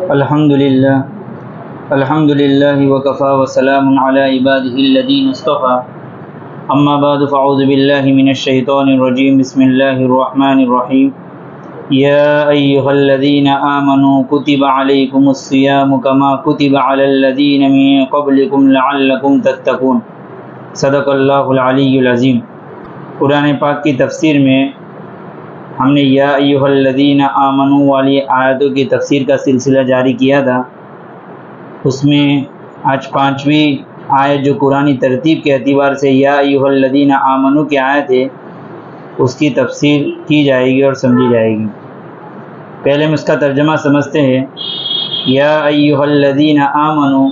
الحمد للہ وکفى وسلام علی عباده الذین اصطفى اما بعد فاعوذ باللہ من الشیطان الرجیم بسم اللہ الرحمن الرحیم یا ایہا الذین آمنوا کتب علیکم الصیام کما کتب علی الذین من قبلکم لعلکم تتقون۔ صدق اللہ العلی العظیم۔ قرآن پاک کی تفسیر میں ہم نے یا ایہا الذین آمنوا والی آیتوں کی تفسیر کا سلسلہ جاری کیا تھا۔ اس میں آج 5ویں آیت جو قرآنی ترتیب کے اعتبار سے یا ایہا الذین آمنوا کی آیت ہے، اس کی تفسیر کی جائے گی اور سمجھی جائے گی۔ پہلے ہم اس کا ترجمہ سمجھتے ہیں۔ یا ایہا الذین آمنوا،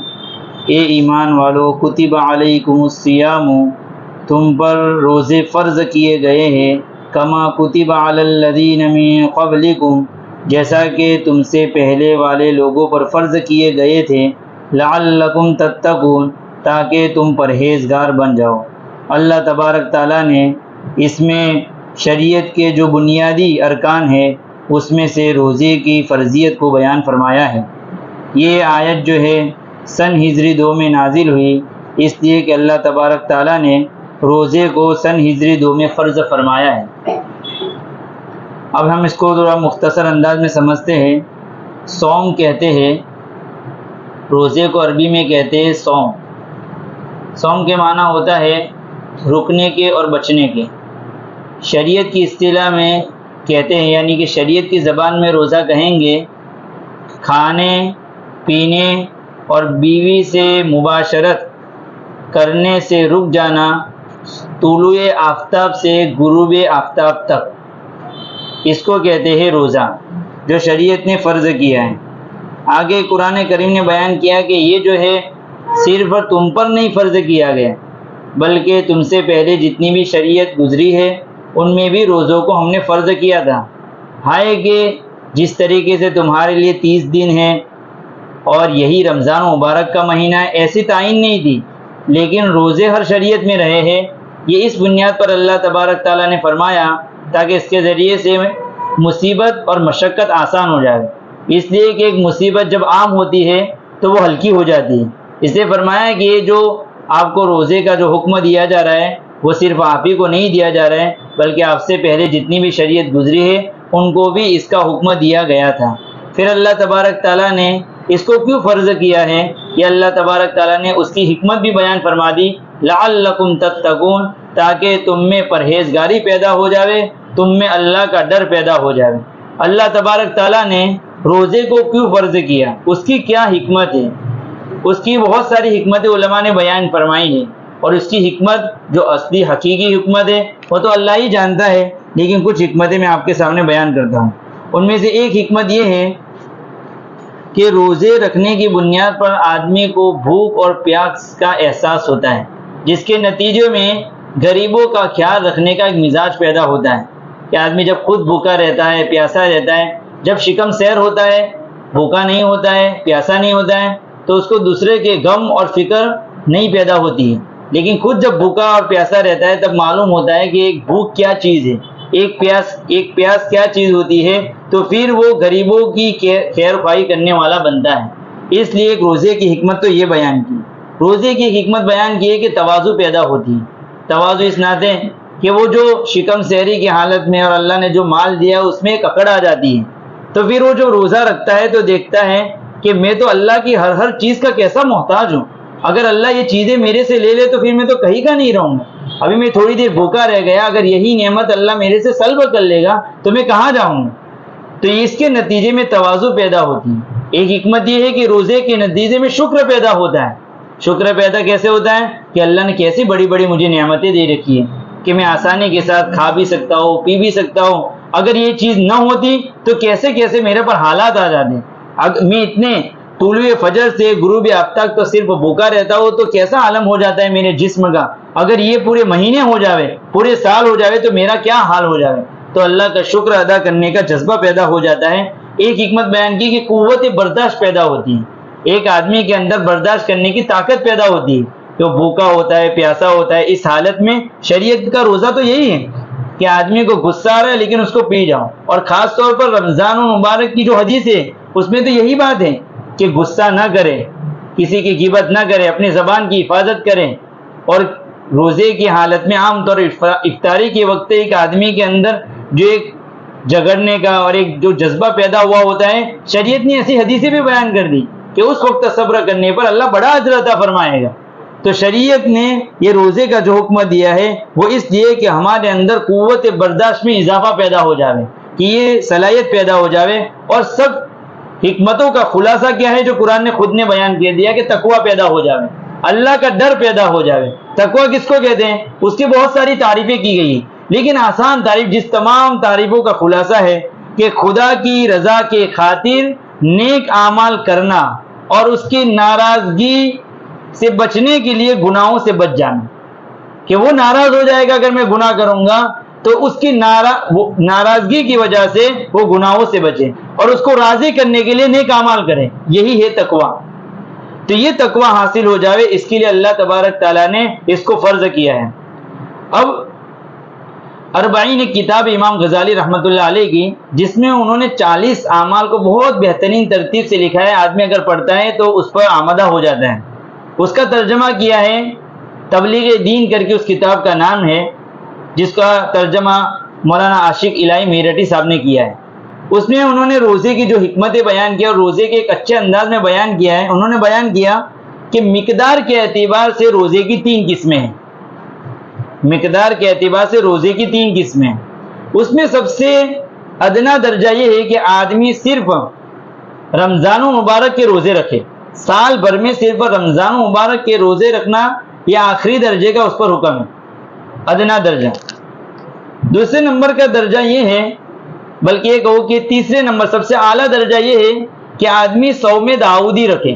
اے ایمان والو، کتب علیکم الصیام، تم پر روزے فرض کیے گئے ہیں، کما کتب علی الذین من قبلکم، جیسا کہ تم سے پہلے والے لوگوں پر فرض کیے گئے تھے، لعلکم تتقون، تاکہ تم پرہیزگار بن جاؤ۔ اللہ تبارک تعالیٰ نے اس میں شریعت کے جو بنیادی ارکان ہیں اس میں سے روزے کی فرضیت کو بیان فرمایا ہے۔ یہ آیت جو ہے سن ہجری 2 میں نازل ہوئی، اس لیے کہ اللہ تبارک تعالیٰ نے روزے کو سن ہجری 2 میں فرض فرمایا ہے۔ اب ہم اس کو تھوڑا مختصر انداز میں سمجھتے ہیں۔ صوم کہتے ہیں، روزے کو عربی میں کہتے ہیں صوم۔ صوم کے معنی ہوتا ہے رکنے کے اور بچنے کے۔ شریعت کی اصطلاح میں کہتے ہیں، یعنی کہ شریعت کی زبان میں روزہ کہیں گے کھانے پینے اور بیوی سے مباشرت کرنے سے رک جانا طلوع آفتاب سے غروب آفتاب تک، اس کو کہتے ہیں روزہ، جو شریعت نے فرض کیا ہے۔ آگے قرآن کریم نے بیان کیا کہ یہ جو ہے صرف تم پر نہیں فرض کیا گیا، بلکہ تم سے پہلے جتنی بھی شریعت گزری ہے ان میں بھی روزوں کو ہم نے فرض کیا تھا۔ ہائے کہ جس طریقے سے تمہارے لیے 30 دن ہیں اور یہی رمضان مبارک کا مہینہ ہے، ایسی تعین نہیں تھی، لیکن روزے ہر شریعت میں رہے ہیں۔ یہ اس بنیاد پر اللہ تبارک تعالیٰ نے فرمایا تاکہ اس کے ذریعے سے مصیبت اور مشقت آسان ہو جائے۔ اس لیے کہ ایک مصیبت جب عام ہوتی ہے تو وہ ہلکی ہو جاتی ہے۔ اس لیے فرمایا کہ یہ جو آپ کو روزے کا جو حکم دیا جا رہا ہے وہ صرف آپ ہی کو نہیں دیا جا رہا ہے، بلکہ آپ سے پہلے جتنی بھی شریعت گزری ہے ان کو بھی اس کا حکم دیا گیا تھا۔ پھر اللہ تبارک تعالیٰ نے اس کو کیوں فرض کیا ہے، یہ اللہ تبارک تعالیٰ نے اس کی حکمت بھی بیان فرما دی، لعلکم تتقون، تاکہ تم میں پرہیزگاری پیدا ہو جاوے، تم میں اللہ کا ڈر پیدا ہو جاوے۔ اللہ تبارک تعالیٰ نے روزے کو کیوں فرض کیا، اس کی کیا حکمت ہے؟ اس کی بہت ساری حکمتیں علماء نے بیان فرمائی ہیں، اور اس کی حکمت جو اصلی حقیقی حکمت ہے وہ تو اللہ ہی جانتا ہے، لیکن کچھ حکمتیں میں آپ کے سامنے بیان کرتا ہوں۔ ان میں سے ایک حکمت یہ ہے کہ روزے رکھنے کی بنیاد پر آدمی کو بھوک اور پیاس کا احساس ہوتا ہے، جس کے نتیجے میں غریبوں کا خیال رکھنے کا ایک مزاج پیدا ہوتا ہے کہ آدمی جب خود بھوکا رہتا ہے، پیاسا رہتا ہے، جب شکم سیر ہوتا ہے، بھوکا نہیں ہوتا ہے، پیاسا نہیں ہوتا ہے، تو اس کو دوسرے کے غم اور فکر نہیں پیدا ہوتی ہے، لیکن خود جب بھوکا اور پیاسا رہتا ہے تب معلوم ہوتا ہے کہ ایک بھوک کیا چیز ہے، ایک پیاس کیا چیز ہوتی ہے، تو پھر وہ غریبوں کی خیر خواہی کرنے والا بنتا ہے۔ اس لیے ایک روزے کی حکمت تو یہ بیان کی۔ روزے کی حکمت بیان کی ہے کہ تواضع پیدا ہوتی ہے۔ تواضع اس ناطے کہ وہ جو شکم سیری کی حالت میں اور اللہ نے جو مال دیا اس میں ایک اکڑ آ جاتی ہے، تو پھر وہ جو روزہ رکھتا ہے تو دیکھتا ہے کہ میں تو اللہ کی ہر چیز کا کیسا محتاج ہوں، اگر اللہ یہ چیزیں میرے سے لے لے تو پھر میں تو کہیں کا نہیں رہوں گا، ابھی میں تھوڑی دیر بھوکا رہ گیا، اگر یہی نعمت اللہ میرے سے سلب کر لے گا تو میں کہاں جاؤں گا؟ تو اس کے نتیجے میں تواضع پیدا ہوتی ہے۔ ایک حکمت یہ ہے کہ روزے کے نتیجے میں شکر پیدا ہوتا ہے۔ شکر پیدا کیسے ہوتا ہے کہ اللہ نے کیسی بڑی بڑی مجھے نعمتیں دے رکھی ہیں کہ میں آسانی کے ساتھ کھا بھی سکتا ہوں، پی بھی سکتا ہوں، اگر یہ چیز نہ ہوتی تو کیسے کیسے میرے پر حالات آ جاتے، میں اتنے طلوع فجر سے غروب آفتاب تو صرف بھوکا رہتا ہوں تو کیسا عالم ہو جاتا ہے میرے جسم کا، اگر یہ پورے مہینے ہو جاوے، پورے سال ہو جاوے تو میرا کیا حال ہو جاوے، تو اللہ کا شکر ادا کرنے کا جذبہ پیدا ہو جاتا ہے۔ ایک حکمت بیان کی کہ قوت برداشت پیدا ہوتی ہے، ایک آدمی کے اندر برداشت کرنے کی طاقت پیدا ہوتی ہے کہ وہ بھوکا ہوتا ہے، پیاسا ہوتا ہے، اس حالت میں شریعت کا روزہ تو یہی ہے کہ آدمی کو غصہ آ رہا ہے لیکن اس کو پی جاؤ، اور خاص طور پر رمضان المبارک کی جو حدیث ہے اس میں تو یہی بات ہے کہ غصہ نہ کرے، کسی کی غیبت نہ کرے، اپنی زبان کی حفاظت کرے. اور روزے کی حالت میں عام طور افطاری کے وقت ایک آدمی کے اندر جو ایک جھگڑنے کا اور ایک جو جذبہ پیدا ہوا ہوتا ہے، شریعت نے ایسی حدیثیں بھی بیان کر دی کہ اس وقت صبر کرنے پر اللہ بڑا اجر عطا فرمائے گا. تو شریعت نے یہ روزے کا جو حکم دیا ہے وہ اس لیے کہ ہمارے اندر قوت برداشت میں اضافہ پیدا ہو جاوے، کہ یہ صلاحیت پیدا ہو جاوے. اور سب حکمتوں کا خلاصہ کیا ہے جو قرآن نے خود نے بیان کر دیا کہ تقویٰ پیدا ہو جاوے، اللہ کا ڈر پیدا ہو جاوے. تقویٰ کس کو کہتے ہیں؟ اس کی بہت ساری تعریفیں کی گئی ہیں، لیکن آسان تعریف جس تمام تعریفوں کا خلاصہ ہے کہ خدا کی رضا کے خاطر نیک اعمال کرنا اور اس کی ناراضگی سے بچنے کے لیے گناہوں سے بچ جانا. کہ وہ ناراض ہو جائے گا اگر میں گناہ کروں گا، تو اس کی ناراضگی کی وجہ سے وہ گناہوں سے بچے اور اس کو راضی کرنے کے لیے نیک اعمال کریں. یہی ہے تقویٰ. تو یہ تقویٰ حاصل ہو جاوے اس کے لیے اللہ تبارک تعالیٰ نے اس کو فرض کیا ہے. اب اربعین ایک کتاب امام غزالی رحمۃ اللہ علیہ کی، جس میں انہوں نے 40 اعمال کو بہت بہترین ترتیب سے لکھا ہے. آدمی اگر پڑھتا ہے تو اس پر آمدہ ہو جاتا ہے. اس کا ترجمہ کیا ہے تبلیغ دین کر کے اس کتاب کا نام ہے، جس کا ترجمہ مولانا عاشق الہی میرٹھی صاحب نے کیا ہے. اس میں انہوں نے روزے کی جو حکمتیں بیان کیا اور روزے کے ایک اچھے انداز میں بیان کیا ہے. انہوں نے بیان کیا کہ مقدار کے اعتبار سے روزے کی 3 قسمیں ہیں. مقدار کے اعتبار سے روزے کی 3 قسمیں ہیں. اس میں سب سے ادنا درجہ یہ ہے کہ آدمی صرف رمضان مبارک کے روزے رکھے. سال بھر میں صرف رمضان مبارک کے روزے رکھنا یہ آخری درجے کا اس پر حکم ہے، ادنا درجہ. دوسرے نمبر کا درجہ یہ ہے، بلکہ یہ کہو کہ تیسرے نمبر سب سے اعلیٰ درجہ یہ ہے کہ آدمی صوم داؤدی رکھے.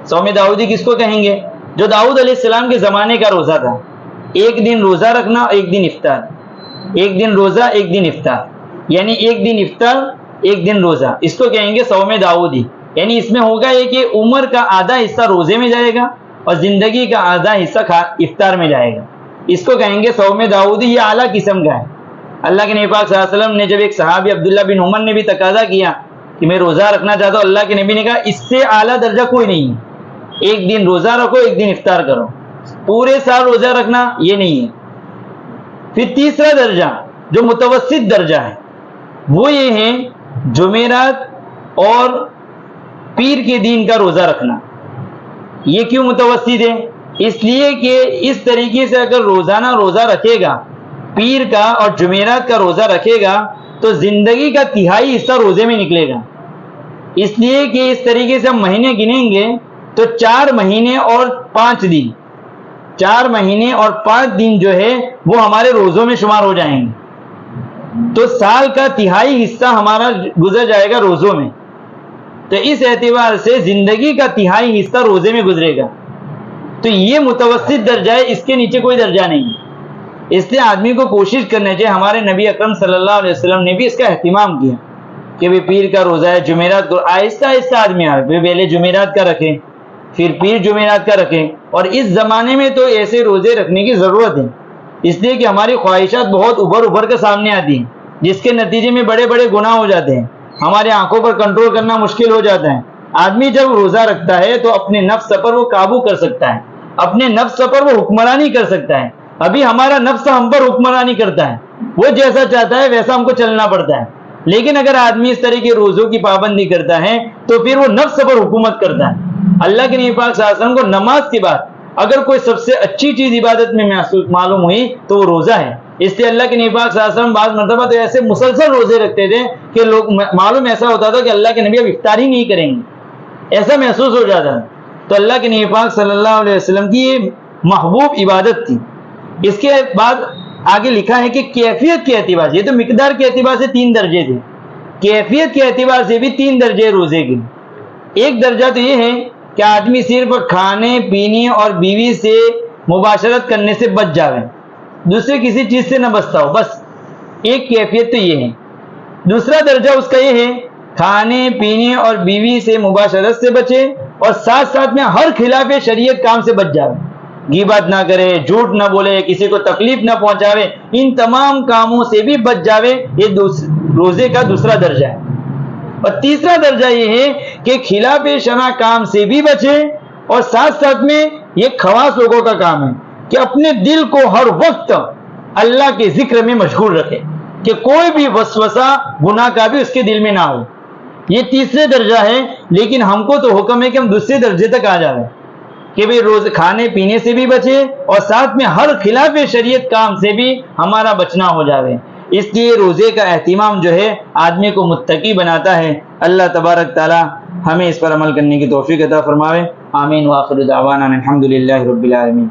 صوم داؤدی کس کو کہیں گے؟ جو داؤد علیہ السلام کے زمانے کا روزہ تھا. ایک دن روزہ رکھنا، ایک دن افطار. ایک دن روزہ، ایک دن افطار، یعنی ایک دن افطار ایک دن روزہ. اس کو کہیں گے صوم داؤدی. یعنی اس میں ہوگا یہ کہ عمر کا آدھا حصہ روزے میں جائے گا اور زندگی کا آدھا حصہ افطار میں جائے گا. اس کو کہیں گے صوم داؤدی. یہ اعلیٰ قسم کا ہے. اللہ کے نبی پاک صلی اللہ علیہ وسلم نے جب ایک صحابی عبداللہ بن عمر نے بھی تقاضا کیا کہ میں روزہ رکھنا چاہتا ہوں، اللہ کے نبی نے کہا اس سے اعلیٰ درجہ کوئی نہیں ہے. ایک دن روزہ رکھو، ایک دن افطار کرو. پورے سال روزہ رکھنا یہ نہیں ہے. پھر تیسرا درجہ جو متوسط درجہ ہے وہ یہ ہے جمعرات اور پیر کے دن کا روزہ رکھنا. یہ کیوں متوسط ہے؟ اس لیے کہ اس طریقے سے اگر روزانہ روزہ رکھے گا، پیر کا اور جمعرات کا روزہ رکھے گا، تو زندگی کا تہائی حصہ روزے میں نکلے گا. اس لیے کہ اس طریقے سے ہم مہینے گنیں گے تو 4 مہینے اور 5 دن 4 مہینے اور 5 دن جو ہے وہ ہمارے روزوں میں شمار ہو جائیں گے. تو سال کا تہائی حصہ ہمارا گزر جائے گا روزوں میں. تو اس اعتبار سے زندگی کا تہائی حصہ روزے میں گزرے گا. تو یہ متوسط درجہ ہے، اس کے نیچے کوئی درجہ نہیں. اس لیے آدمی کو کوشش کرنا چاہیے. ہمارے نبی اکرم صلی اللہ علیہ وسلم نے بھی اس کا اہتمام کیا کہ بھی پیر کا روزہ ہے، جمعرات کو آہستہ آہستہ آدمی پہلے جمعرات کا رکھیں، پھر پیر جمعرات کا رکھیں. اور اس زمانے میں تو ایسے روزے رکھنے کی ضرورت ہے، اس لیے کہ ہماری خواہشات بہت ابھر کر سامنے آتی ہیں، جس کے نتیجے میں بڑے بڑے گناہ ہو جاتے ہیں. ہمارے آنکھوں پر کنٹرول کرنا مشکل ہو جاتا ہے. آدمی جب روزہ رکھتا ہے تو اپنے نفس پر وہ قابو کر سکتا ہے، اپنے نفس پر وہ حکمرانی کر سکتا ہے. ابھی ہمارا نفس ہم پر حکمرانی کرتا ہے، وہ جیسا چاہتا ہے ویسا ہم کو چلنا پڑتا ہے. لیکن اگر آدمی اس طرح کے روزوں کی پابندی کرتا ہے تو پھر وہ نفس پر حکومت کرتا ہے. اللہ کے نبی پاک صلی اللہ علیہ وسلم کو نماز کے بعد اگر کوئی سب سے اچھی چیز عبادت میں معلوم ہوئی تو وہ روزہ ہے. اس لیے اللہ کے نبی پاک صلی اللہ علیہ وسلم بعض مرتبہ تو ایسے مسلسل روزے رکھتے تھے کہ لوگ معلوم ایسا ہوتا تھا کہ اللہ کے نبی اب افطار ہی نہیں کریں گے، ایسا محسوس ہو جاتا ہے. تو اللہ کے نبی پاک صلی اللہ علیہ وسلم کی یہ محبوب عبادت تھی. اس کے بعد آگے لکھا ہے کہ کیفیت کے اعتبار سے، یہ تو مقدار کے اعتبار سے 3 درجے تھے، کیفیت کے اعتبار سے بھی 3 درجے روزے کے. ایک درجہ تو یہ ہے کہ آدمی صرف کھانے پینے اور بیوی سے مباشرت کرنے سے بچ جاوے، دوسرے کسی چیز سے نہ بچتا ہو، بس ایک کیفیت تو یہ ہے. دوسرا درجہ اس کا یہ ہے کھانے پینے اور بیوی سے مباشرت سے بچے اور ساتھ ساتھ میں ہر خلاف شریعت کام سے بچ جاوے، غیبت نہ کرے، جھوٹ نہ بولے، کسی کو تکلیف نہ پہنچاوے، ان تمام کاموں سے بھی بچ جاوے. یہ روزے کا دوسرا درجہ ہے. اور تیسرا درجہ یہ ہے کہ خلاف شرع کام سے بھی بچے، اور ساتھ ساتھ میں یہ خواص لوگوں کا کام ہے کہ اپنے دل کو ہر وقت اللہ کے ذکر میں مشغول رکھے، کہ کوئی بھی وسوسہ گناہ کا بھی اس کے دل میں نہ ہو۔ یہ تیسرے درجہ ہے، لیکن ہم کو تو حکم ہے کہ ہم دوسرے درجے تک آ جائیں کہ بھئی روز کھانے پینے سے بھی بچے اور ساتھ میں ہر خلاف شریعت کام سے بھی ہمارا بچنا ہو جاوے۔ اس لیے روزے کا اہتمام جو ہے آدمی کو متقی بناتا ہے۔ اللہ تبارک تعالی ہمیں اس پر عمل کرنے کی توفیق عطا فرماوے۔ آمین۔ وآخر دعوانا الحمدللہ رب العالمین۔